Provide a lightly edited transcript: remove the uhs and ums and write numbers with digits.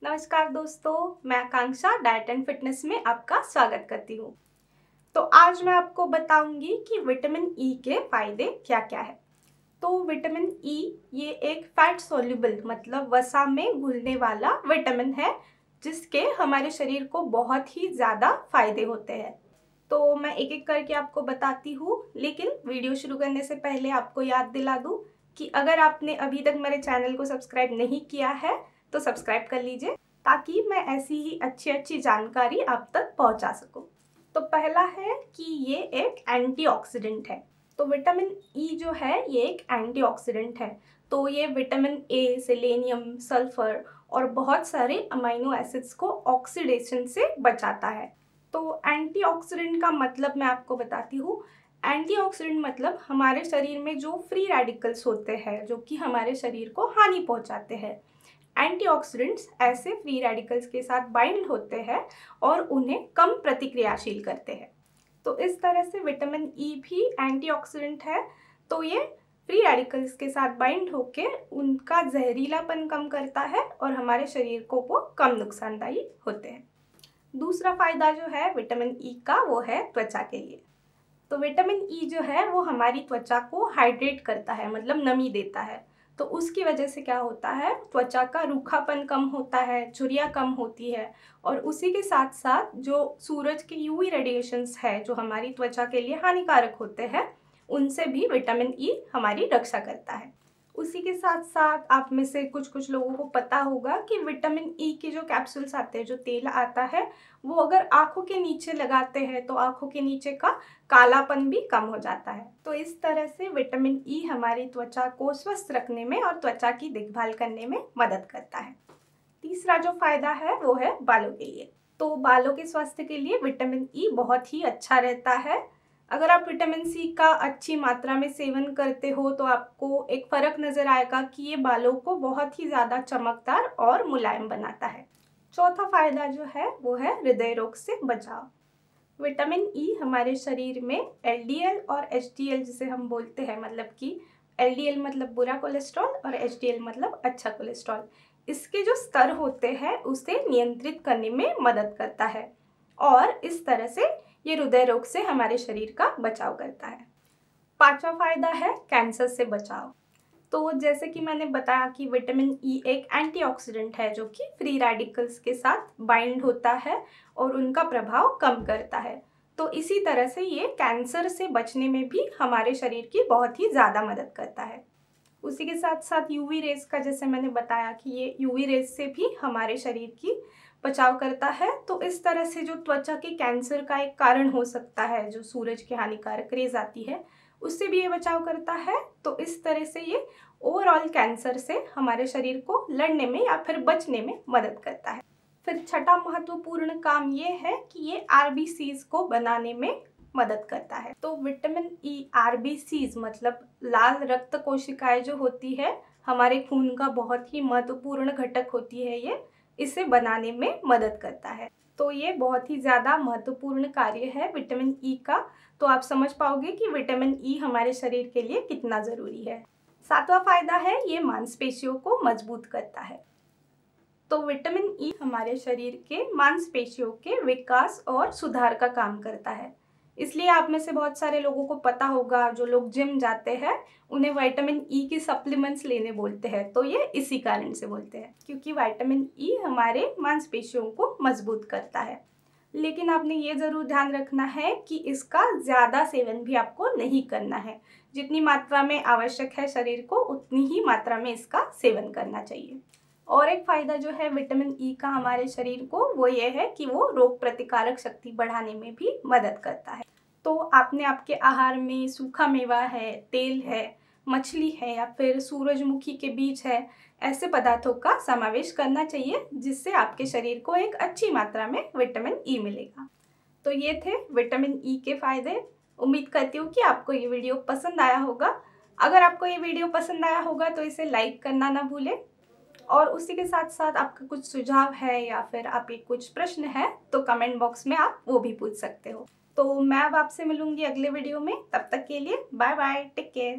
नमस्कार दोस्तों, मैं आकांक्षा डाइट एंड फिटनेस में आपका स्वागत करती हूँ। तो आज मैं आपको बताऊंगी कि विटामिन ई के फायदे क्या क्या है। तो विटामिन ई ये एक फैट सोल्यूबल मतलब वसा में घुलने वाला विटामिन है, जिसके हमारे शरीर को बहुत ही ज़्यादा फायदे होते हैं। तो मैं एक एक करके आपको बताती हूँ, लेकिन वीडियो शुरू करने से पहले आपको याद दिला दूँ कि अगर आपने अभी तक मेरे चैनल को सब्सक्राइब नहीं किया है तो सब्सक्राइब कर लीजिए, ताकि मैं ऐसी ही अच्छी अच्छी जानकारी आप तक पहुंचा सकूं। तो पहला है कि ये एक एंटीऑक्सीडेंट है। तो विटामिन ई जो है ये एक एंटीऑक्सीडेंट है। तो ये विटामिन ए, सेलेनियम, सल्फर और बहुत सारे अमीनो एसिड्स को ऑक्सीडेशन से बचाता है। तो एंटीऑक्सीडेंट का मतलब मैं आपको बताती हूँ। एंटीऑक्सीडेंट मतलब हमारे शरीर में जो फ्री रेडिकल्स होते हैं जो कि हमारे शरीर को हानि पहुंचाते हैं। एंटीऑक्सीडेंट्स ऐसे फ्री रेडिकल्स के साथ बाइंड होते हैं और उन्हें कम प्रतिक्रियाशील करते हैं। तो इस तरह से विटामिन ई भी एंटीऑक्सीडेंट है। तो ये फ्री रेडिकल्स के साथ बाइंड होके उनका जहरीलापन कम करता है और हमारे शरीर को वो कम नुकसानदायी होते हैं। दूसरा फायदा जो है विटामिन ई का वो है त्वचा के लिए। तो विटामिन ई जो है वो हमारी त्वचा को हाइड्रेट करता है, मतलब नमी देता है। तो उसकी वजह से क्या होता है, त्वचा का रूखापन कम होता है, झुर्रियाँ कम होती है। और उसी के साथ साथ जो सूरज के यूवी रेडिएशंस है जो हमारी त्वचा के लिए हानिकारक होते हैं, उनसे भी विटामिन ई हमारी रक्षा करता है। उसी के साथ साथ आप में से कुछ कुछ लोगों को पता होगा कि विटामिन ई के जो कैप्सूल्स आते हैं, जो तेल आता है, वो अगर आंखों के नीचे लगाते हैं तो आंखों के नीचे का कालापन भी कम हो जाता है। तो इस तरह से विटामिन ई हमारी त्वचा को स्वस्थ रखने में और त्वचा की देखभाल करने में मदद करता है। तीसरा जो फायदा है वो है बालों के लिए। तो बालों के स्वास्थ्य के लिए विटामिन ई बहुत ही अच्छा रहता है। अगर आप विटामिन सी का अच्छी मात्रा में सेवन करते हो तो आपको एक फ़र्क नज़र आएगा कि ये बालों को बहुत ही ज़्यादा चमकदार और मुलायम बनाता है। चौथा फायदा जो है वो है हृदय रोग से बचाव। विटामिन ई हमारे शरीर में एलडीएल और एचडीएल जिसे हम बोलते हैं, मतलब कि एलडीएल मतलब बुरा कोलेस्ट्रॉल और एचडीएल मतलब अच्छा कोलेस्ट्रॉल, इसके जो स्तर होते हैं उसे नियंत्रित करने में मदद करता है और इस तरह से ये हृदय रोग से हमारे शरीर का बचाव करता है। पांचवा फायदा है कैंसर से बचाव। तो जैसे कि मैंने बताया कि विटामिन ई एक एंटीऑक्सीडेंट है जो कि फ्री रेडिकल्स के साथ बाइंड होता है और उनका प्रभाव कम करता है। तो इसी तरह से ये कैंसर से बचने में भी हमारे शरीर की बहुत ही ज़्यादा मदद करता है। उसी के साथ साथ यूवी रेज का, जैसे मैंने बताया कि ये यूवी रेज से भी हमारे शरीर की बचाव करता है। तो इस तरह से जो त्वचा के कैंसर का एक कारण हो सकता है, जो सूरज की हानिकारक रेज आती है, उससे भी ये बचाव करता है। तो इस तरह से ये ओवरऑल कैंसर से हमारे शरीर को लड़ने में या फिर बचने में मदद करता है। फिर छठा महत्वपूर्ण काम ये है कि ये आरबीसीज को बनाने में मदद करता है। तो विटामिन ई आरबीसीज मतलब लाल रक्त कोशिकाएं जो होती है, हमारे खून का बहुत ही महत्वपूर्ण घटक होती है ये, इसे बनाने में मदद करता है। तो ये बहुत ही ज़्यादा महत्वपूर्ण कार्य है विटामिन ई का। तो आप समझ पाओगे कि विटामिन ई हमारे शरीर के लिए कितना ज़रूरी है। सातवां फायदा है ये मांसपेशियों को मजबूत करता है। तो विटामिन ई हमारे शरीर के मांसपेशियों के विकास और सुधार का काम करता है। इसलिए आप में से बहुत सारे लोगों को पता होगा, जो लोग जिम जाते हैं उन्हें विटामिन ई की सप्लीमेंट्स लेने बोलते हैं। तो ये इसी कारण से बोलते हैं, क्योंकि विटामिन ई हमारे मांसपेशियों को मजबूत करता है। लेकिन आपने ये ज़रूर ध्यान रखना है कि इसका ज़्यादा सेवन भी आपको नहीं करना है। जितनी मात्रा में आवश्यक है शरीर को, उतनी ही मात्रा में इसका सेवन करना चाहिए। और एक फ़ायदा जो है विटामिन ई का हमारे शरीर को, वो ये है कि वो रोग प्रतिकारक शक्ति बढ़ाने में भी मदद करता है। तो आपने आपके आहार में सूखा मेवा है, तेल है, मछली है या फिर सूरजमुखी के बीज है, ऐसे पदार्थों का समावेश करना चाहिए, जिससे आपके शरीर को एक अच्छी मात्रा में विटामिन ई मिलेगा। तो ये थे विटामिन ई के फ़ायदे। उम्मीद करती हूँ कि आपको ये वीडियो पसंद आया होगा। अगर आपको ये वीडियो पसंद आया होगा तो इसे लाइक करना ना भूलें। और उसी के साथ साथ आपका कुछ सुझाव है या फिर आपके कुछ प्रश्न है तो कमेंट बॉक्स में आप वो भी पूछ सकते हो। तो मैं अब आपसे मिलूंगी अगले वीडियो में। तब तक के लिए बाय बाय, टेक केयर।